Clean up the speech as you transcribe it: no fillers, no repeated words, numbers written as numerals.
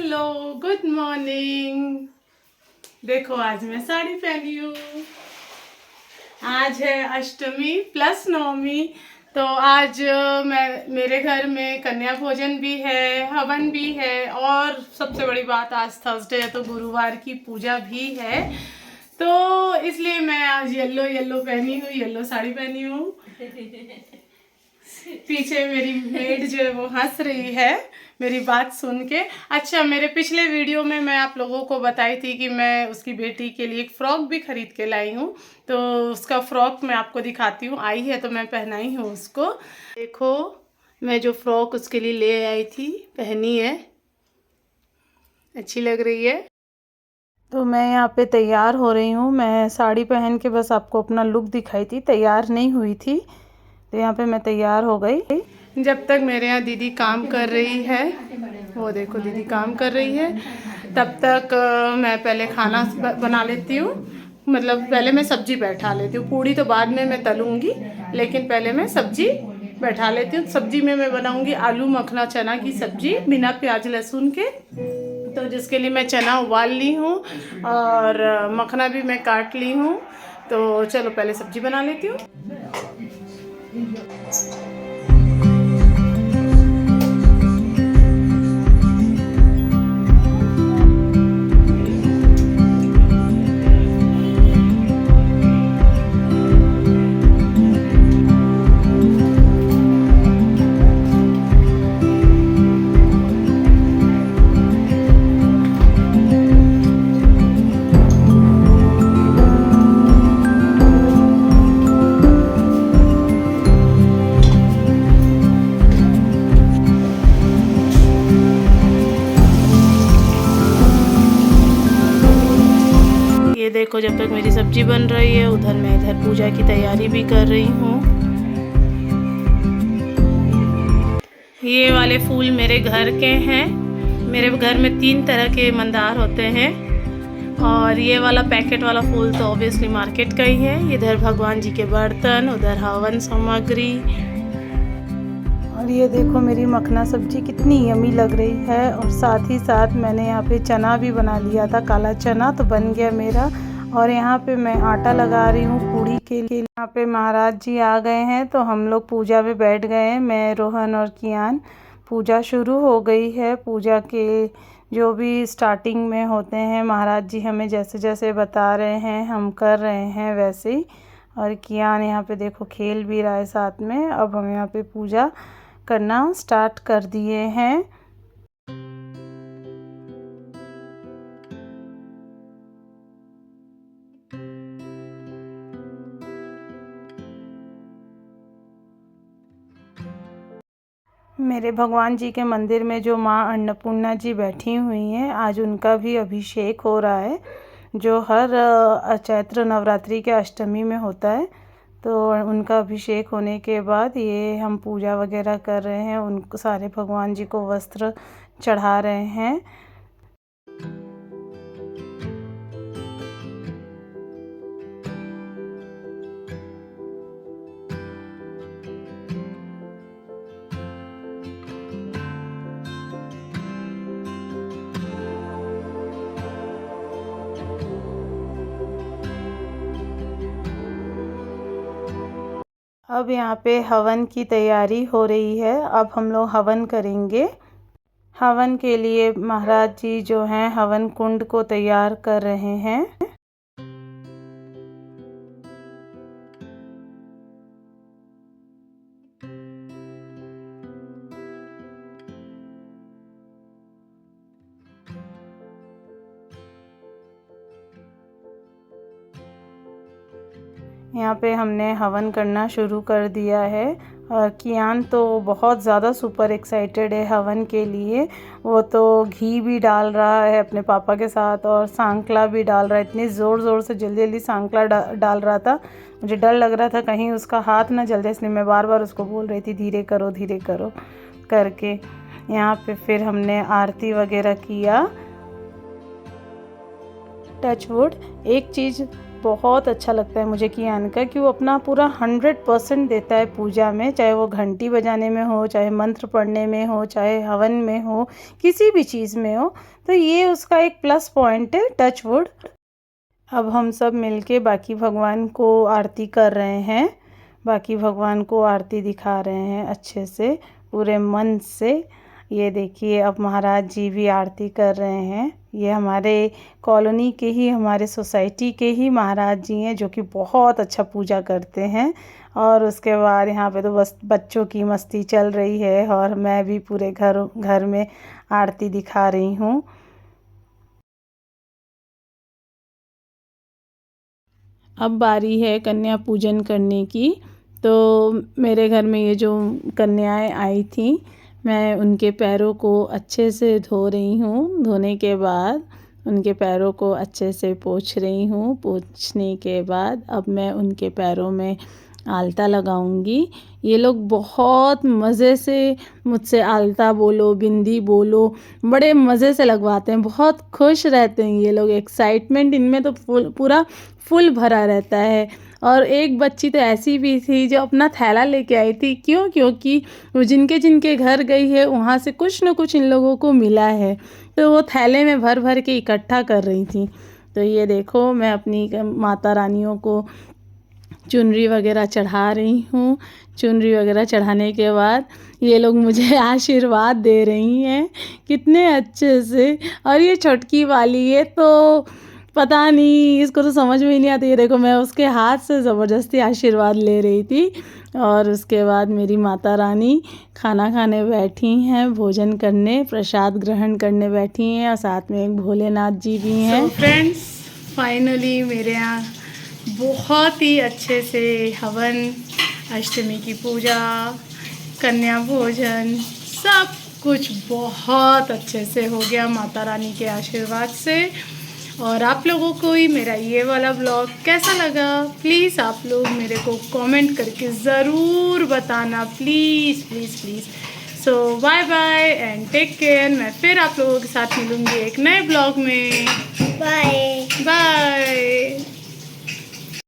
Hello, good morning. देखो आज मैं साड़ी पहनी हूँ। आज है अष्टमी प्लस नवमी। तो आज मेरे घर में कन्या भोजन भी है, हवन भी है, और सबसे बड़ी बात आज थर्सडे है तो गुरुवार की पूजा भी है। तो इसलिए मैं आज येलो येलो पहनी हूँ, येलो साड़ी पहनी हूँ। पीछे मेरी मेड जो है वो हंस रही है मेरी बात सुन के। अच्छा, मेरे पिछले वीडियो में मैं आप लोगों को बताई थी कि मैं उसकी बेटी के लिए एक फ़्रॉक भी ख़रीद के लाई हूँ। तो उसका फ़्रॉक मैं आपको दिखाती हूँ। आई है तो मैं पहनाई हूँ उसको। देखो, मैं जो फ़्रॉक उसके लिए ले आई थी पहनी है, अच्छी लग रही है। तो मैं यहाँ पे तैयार हो रही हूँ। मैं साड़ी पहन के बस आपको अपना लुक दिखाई थी, तैयार नहीं हुई थी। तो यहाँ पे मैं तैयार हो गई। जब तक मेरे यहाँ दीदी काम कर रही है, वो देखो दीदी काम कर रही है, तब तक मैं पहले खाना बना लेती हूँ। मतलब पहले मैं सब्जी बैठा लेती हूँ, पूड़ी तो बाद में मैं तलूँगी, लेकिन पहले मैं सब्जी बैठा लेती हूँ। सब्जी में मैं बनाऊँगी आलू मखना चना की सब्जी बिना प्याज लहसुन के। तो जिसके लिए मैं चना उबाल ली हूँ और मखना भी मैं काट ली हूँ। तो चलो पहले सब्जी बना लेती हूँ। ये देखो, जब तक मेरी सब्जी बन रही है उधर मैं इधर पूजा की तैयारी भी कर रही हूँ। ये वाले फूल मेरे घर के हैं। मेरे घर में 3 तरह के मंदार होते हैं, और ये वाला पैकेट वाला फूल तो ऑब्वियसली मार्केट का ही है। इधर भगवान जी के बर्तन, उधर हवन सामग्री। और ये देखो मेरी मखना सब्जी कितनी यमी लग रही है। और साथ ही साथ मैंने यहाँ पे चना भी बना लिया था, काला चना तो बन गया मेरा। और यहाँ पे मैं आटा लगा रही हूँ पूड़ी के लिए। यहाँ पे महाराज जी आ गए हैं तो हम लोग पूजा में बैठ गए हैं, मैं, रोहन और कियान। पूजा शुरू हो गई है। पूजा के जो भी स्टार्टिंग में होते हैं महाराज जी हमें जैसे जैसे बता रहे हैं हम कर रहे हैं वैसे ही। और कियान यहाँ पे देखो खेल भी रहा है साथ में। अब हम यहाँ पे पूजा करना स्टार्ट कर दिए हैं। मेरे भगवान जी के मंदिर में जो माँ अन्नपूर्णा जी बैठी हुई हैं, आज उनका भी अभिषेक हो रहा है, जो हर चैत्र नवरात्रि के अष्टमी में होता है। तो उनका अभिषेक होने के बाद ये हम पूजा वगैरह कर रहे हैं, उन सारे भगवान जी को वस्त्र चढ़ा रहे हैं। अब यहाँ पे हवन की तैयारी हो रही है। अब हम लोग हवन करेंगे। हवन के लिए महाराज जी जो हैं हवन कुंड को तैयार कर रहे हैं। यहाँ पे हमने हवन करना शुरू कर दिया है। कियान तो बहुत ज़्यादा सुपर एक्साइटेड है हवन के लिए। वो तो घी भी डाल रहा है अपने पापा के साथ, और सांकला भी डाल रहा है। इतनी ज़ोर ज़ोर से जल्दी जल्दी सांकला डाल रहा था, मुझे डर लग रहा था कहीं उसका हाथ ना जल जाए, इसलिए मैं बार बार उसको बोल रही थी धीरे करो करके। यहाँ पे फिर हमने आरती वगैरह किया। टच वुड, एक चीज़ बहुत अच्छा लगता है मुझे कियान का कि वो अपना पूरा 100% देता है पूजा में, चाहे वो घंटी बजाने में हो, चाहे मंत्र पढ़ने में हो, चाहे हवन में हो, किसी भी चीज़ में हो। तो ये उसका एक प्लस पॉइंट है, टच वुड। अब हम सब मिलके बाकी भगवान को आरती कर रहे हैं, बाकी भगवान को आरती दिखा रहे हैं अच्छे से पूरे मन से। ये देखिए अब महाराज जी भी आरती कर रहे हैं। ये हमारे कॉलोनी के ही, हमारे सोसाइटी के ही महाराज जी हैं जो कि बहुत अच्छा पूजा करते हैं। और उसके बाद यहाँ पे तो बस बच्चों की मस्ती चल रही है और मैं भी पूरे घर में आरती दिखा रही हूँ। अब बारी है कन्या पूजन करने की। तो मेरे घर में ये जो कन्याएं आई थी, मैं उनके पैरों को अच्छे से धो रही हूँ। धोने के बाद उनके पैरों को अच्छे से पोंछ रही हूँ। पोंछने के बाद अब मैं उनके पैरों में आलता लगाऊंगी। ये लोग बहुत मज़े से मुझसे आलता बोलो, बिंदी बोलो, बड़े मज़े से लगवाते हैं। बहुत खुश रहते हैं ये लोग, एक्साइटमेंट इनमें तो पूरा फुल भरा रहता है। और एक बच्ची तो ऐसी भी थी जो अपना थैला लेके आई थी। क्योंकि वो जिनके जिनके घर गई है वहाँ से कुछ न कुछ इन लोगों को मिला है, तो वो थैले में भर भर के इकट्ठा कर रही थी। तो ये देखो मैं अपनी माता रानियों को चुनरी वगैरह चढ़ा रही हूँ। चुनरी वगैरह चढ़ाने के बाद ये लोग मुझे आशीर्वाद दे रही हैं कितने अच्छे से। और ये छोटकी वाली है तो पता नहीं, इसको तो समझ में ही नहीं आती है। देखो मैं उसके हाथ से ज़बरदस्ती आशीर्वाद ले रही थी। और उसके बाद मेरी माता रानी खाना खाने बैठी हैं, भोजन करने, प्रसाद ग्रहण करने बैठी हैं। और साथ में एक भोलेनाथ जी भी हैं। फ्रेंड्स फाइनली मेरे यहाँ बहुत ही अच्छे से हवन, अष्टमी की पूजा, कन्या भोजन, सब कुछ बहुत अच्छे से हो गया माता रानी के आशीर्वाद से। और आप लोगों को ही मेरा ये वाला ब्लॉग कैसा लगा, प्लीज़ आप लोग मेरे को कमेंट करके ज़रूर बताना, please please please. So bye bye and take care. मैं फिर आप लोगों के साथ मिलूँगी एक नए ब्लॉग में। Bye bye.